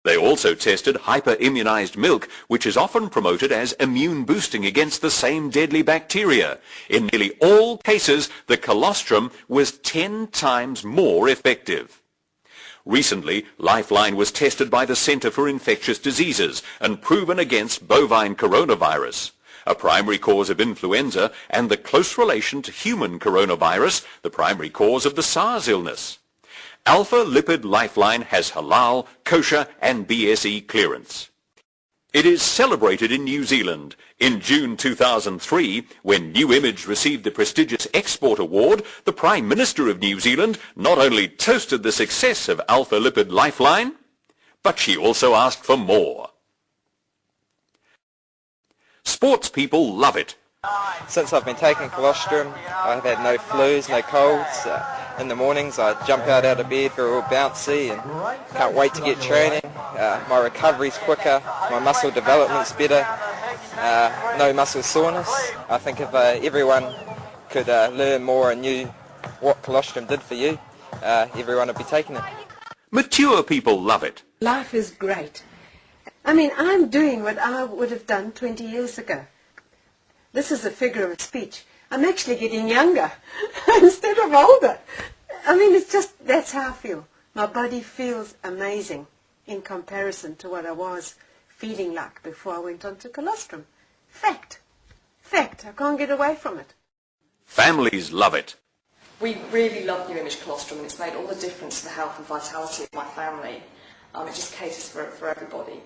They also tested hyper-immunized milk, which is often promoted as immune boosting against the same deadly bacteria. In nearly all cases, the colostrum was 10 times more effective. Recently, Lifeline was tested by the Centre for Infectious Diseases and proven against bovine coronavirus, a primary cause of influenza and the close relation to human coronavirus, the primary cause of the SARS illness. Alpha Lipid Lifeline has halal, kosher and BSE clearance. It is celebrated in New Zealand. In June 2003, when New Image received the prestigious Export Award, the Prime Minister of New Zealand not only toasted the success of Alpha Lipid Lifeline, but she also asked for more. Sports people love it. Since I've been taking colostrum, I've had no flus, no colds. In the mornings I jump out of bed, very all bouncy, and can't wait to get training. My recovery's quicker, my muscle development's better, no muscle soreness. I think if everyone could learn more and knew what colostrum did for you, everyone would be taking it. Mature people love it. Life is great. I mean, I'm doing what I would have done 20 years ago. This is a figure of speech. I'm actually getting younger instead of older. I mean, it's just, that's how I feel. My body feels amazing in comparison to what I was feeling like before I went on to colostrum. Fact. Fact. I can't get away from it. Families love it. We really love New Image colostrum, and it's made all the difference to the health and vitality of my family. It just caters for everybody.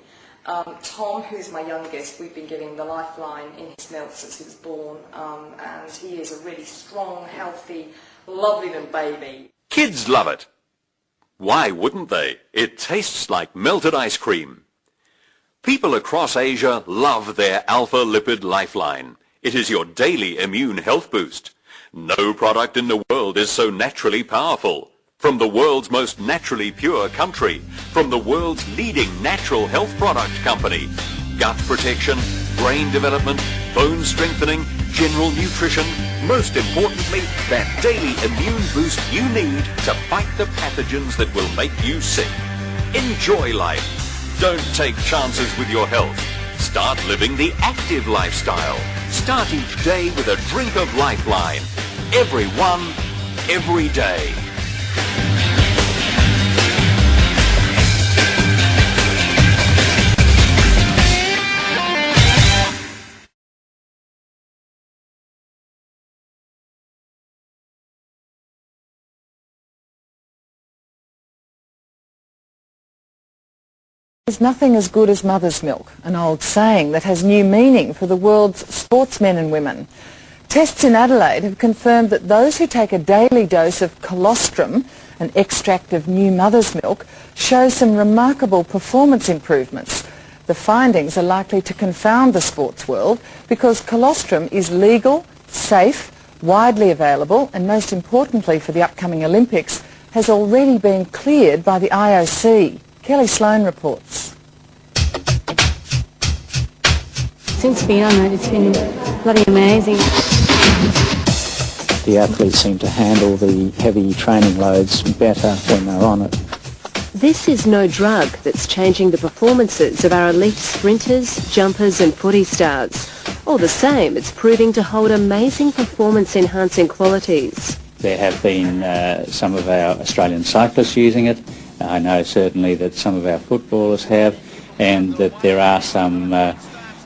Tom, who's my youngest, we've been giving the Lifeline in his milk since he was born, and he is a really strong, healthy, lovely little baby. Kids love it. Why wouldn't they? It tastes like melted ice cream. People across Asia love their Alpha Lipid Lifeline. It is your daily immune health boost. No product in the world is so naturally powerful. From the world's most naturally pure country, from the world's leading natural health product company, gut protection, brain development, bone strengthening, general nutrition, most importantly, that daily immune boost you need to fight the pathogens that will make you sick. Enjoy life. Don't take chances with your health. Start living the active lifestyle. Start each day with a drink of Lifeline. Everyone, every day. There's nothing as good as mother's milk, an old saying that has new meaning for the world's sportsmen and women. Tests in Adelaide have confirmed that those who take a daily dose of colostrum, an extract of new mother's milk, show some remarkable performance improvements. The findings are likely to confound the sports world because colostrum is legal, safe, widely available, and most importantly for the upcoming Olympics, has already been cleared by the IOC. Kelly Sloan reports. Since being on it, it's been bloody amazing. The athletes seem to handle the heavy training loads better when they're on it. This is no drug that's changing the performances of our elite sprinters, jumpers and footy stars. All the same, it's proving to hold amazing performance-enhancing qualities. There have been some of our Australian cyclists using it. I know certainly that some of our footballers have, and that there are some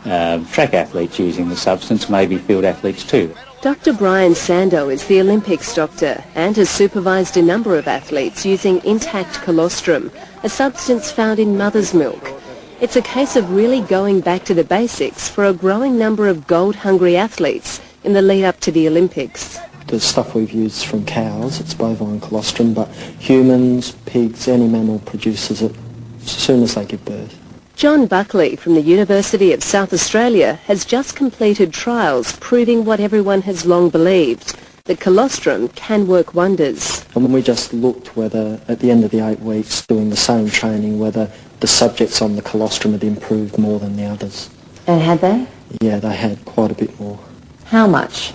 track athletes using the substance, maybe field athletes too. Dr. Brian Sando is the Olympics doctor and has supervised a number of athletes using intact colostrum, a substance found in mother's milk. It's a case of really going back to the basics for a growing number of gold-hungry athletes in the lead-up to the Olympics. The stuff we've used from cows, it's bovine colostrum, but humans, pigs, any mammal produces it as soon as they give birth. John Buckley from the University of South Australia has just completed trials proving what everyone has long believed, that colostrum can work wonders. And we just looked whether, at the end of the 8 weeks, doing the same training, whether the subjects on the colostrum had improved more than the others. And had they? Yeah, they had quite a bit more. How much?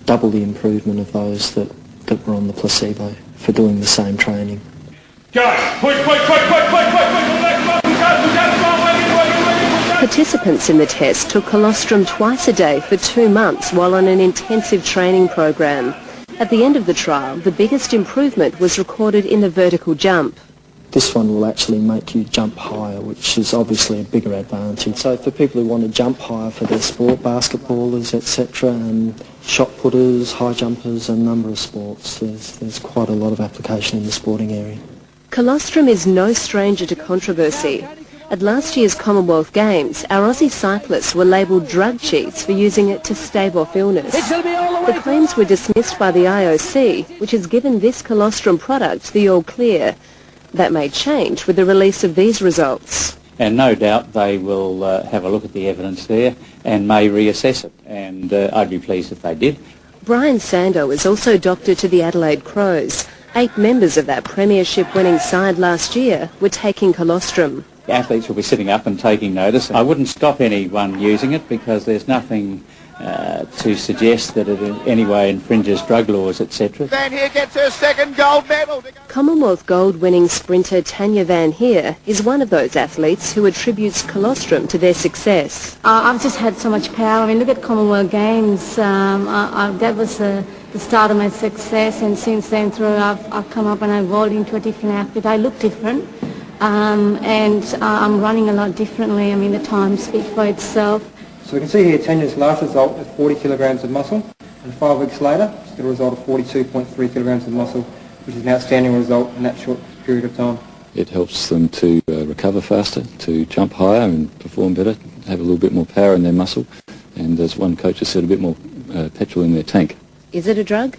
Double the improvement of those that were on the placebo for doing the same training. Guys, quick, quick, quick, quick, quick, quick, quick, quick, quick, quick, Participants in the test took colostrum twice a day for 2 months while on an intensive training program. At the end of the trial, the biggest improvement was recorded in the vertical jump. This one will actually make you jump higher, which is obviously a bigger advantage. So for people who want to jump higher for their sport, basketballers, etc., and shot putters, high jumpers, a number of sports, there's quite a lot of application in the sporting area. Colostrum is no stranger to controversy. At last year's Commonwealth Games, our Aussie cyclists were labelled drug cheats for using it to stave off illness. The claims were dismissed by the IOC, which has given this colostrum product the all clear. That may change with the release of these results. And no doubt they will have a look at the evidence there and may reassess it, and I'd be pleased if they did. Brian Sando is also doctor to the Adelaide Crows. 8 members of that premiership-winning side last year were taking colostrum. Athletes will be sitting up and taking notice. I wouldn't stop anyone using it because there's nothing to suggest that it in any way infringes drug laws, etc. Van Heer gets her second gold medal. Commonwealth gold-winning sprinter Tanya Van Heer is one of those athletes who attributes colostrum to their success. I've just had so much power. I mean, look at Commonwealth Games. That was the start of my success, and since then through I've come up and I've evolved into a different athlete. I look different. And I'm running a lot differently. I mean, the times speak for itself. So we can see here Tanya's last result is 40 kilograms of muscle, and 5 weeks later she's got a result of 42.3 kilograms of muscle, which is an outstanding result in that short period of time. It helps them to recover faster, to jump higher and perform better, have a little bit more power in their muscle, and as one coach has said, a bit more petrol in their tank. Is it a drug?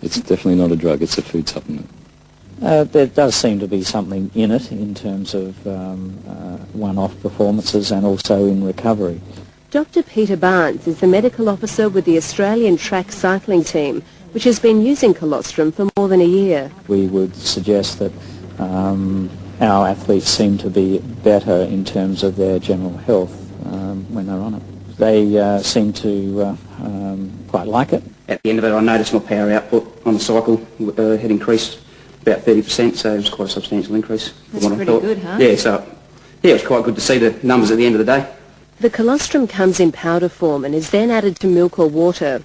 It's definitely not a drug, it's a food supplement. There does seem to be something in it in terms of one-off performances and also in recovery. Dr. Peter Barnes is the medical officer with the Australian track cycling team, which has been using colostrum for more than a year. We would suggest that our athletes seem to be better in terms of their general health when they're on it. They seem to quite like it. At the end of it, I noticed my power output on the cycle had increased about 30%, so it was quite a substantial increase. That's pretty good, huh? Yeah, it was quite good to see the numbers at the end of the day. The colostrum comes in powder form and is then added to milk or water.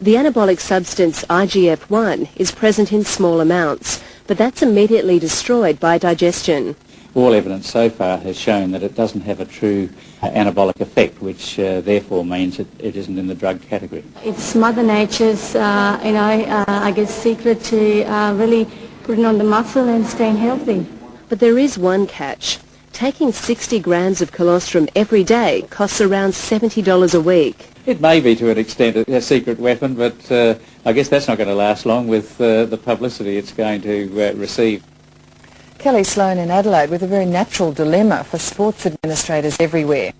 The anabolic substance IGF-1 is present in small amounts, but that's immediately destroyed by digestion. All evidence so far has shown that it doesn't have a true anabolic effect, which therefore means it isn't in the drug category. It's Mother Nature's, I guess, secret to really putting on the muscle and staying healthy. But there is one catch. Taking 60 grams of colostrum every day costs around $70 a week. It may be to an extent a secret weapon, but I guess that's not going to last long with the publicity it's going to receive. Kelly Sloan in Adelaide with a very natural dilemma for sports administrators everywhere.